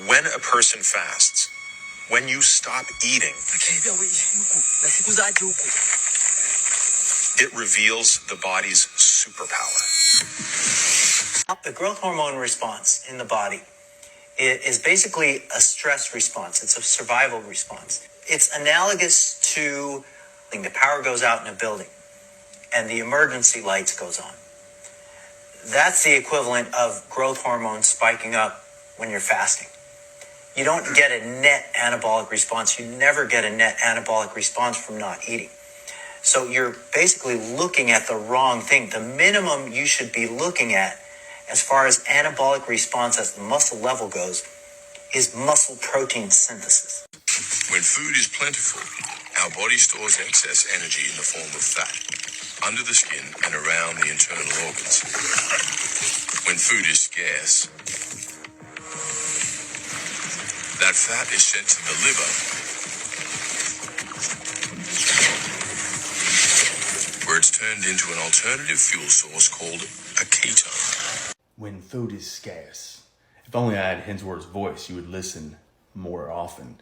when a person fasts, when you stop eating, it reveals the body's superpower. The growth hormone response in the body is basically a stress response. It's a survival response. It's analogous to when the power goes out in a building and the emergency lights goes on. That's the equivalent of growth hormone spiking up when you're fasting. You don't get a net anabolic response. You never get a net anabolic response from not eating. So you're basically looking at the wrong thing. The minimum you should be looking at as far as anabolic response as the muscle level goes is muscle protein synthesis. When food is plentiful, our body stores excess energy in the form of fat, under the skin and around the internal organs. When food is scarce, that fat is sent to the liver, where it's turned into an alternative fuel source called a ketone. When food is scarce. If only I had Hensworth's voice, you would listen more often.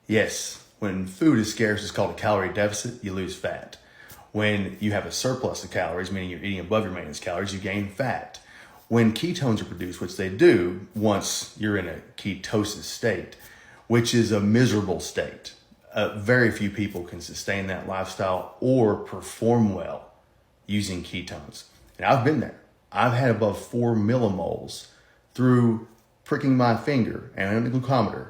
Yes, when food is scarce, it's called a calorie deficit, you lose fat. When you have a surplus of calories, meaning you're eating above your maintenance calories, you gain fat. When ketones are produced, which they do once you're in a ketosis state, which is a miserable state. Very few people can sustain that lifestyle or perform well using ketones. And I've been there. I've had above 4 millimoles through pricking my finger and a glucometer,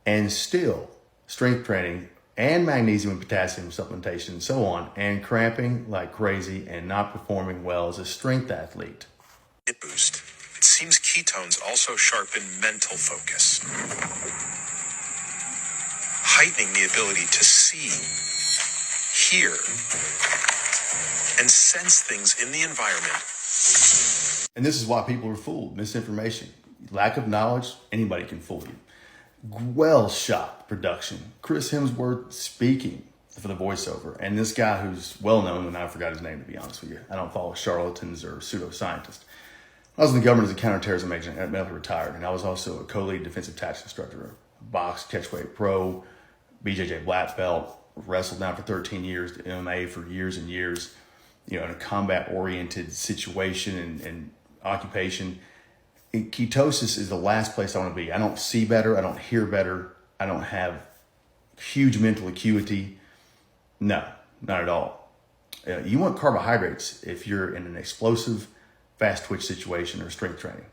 and still strength training and magnesium and potassium supplementation and so on, and cramping like crazy and not performing well as a strength athlete. Boost. It seems ketones also sharpen mental focus, heightening the ability to see, hear, and sense things in the environment. And this is why people are fooled. Misinformation, lack of knowledge, anybody can fool you. Well shot production. Chris Hemsworth speaking for the voiceover. And this guy who's well known, and I forgot his name to be honest with you. I don't follow charlatans or pseudoscientists. I was in the government as a counterterrorism agent, medically retired, and I was also a co-lead defensive tactics instructor, box, catchweight pro, BJJ black belt, wrestled now for 13 years, MMA for years and years, in a combat-oriented situation and occupation. Ketosis is the last place I want to be. I don't see better. I don't hear better. I don't have huge mental acuity. No, not at all. You want carbohydrates if you're in an explosive, fast twitch situation or strength training.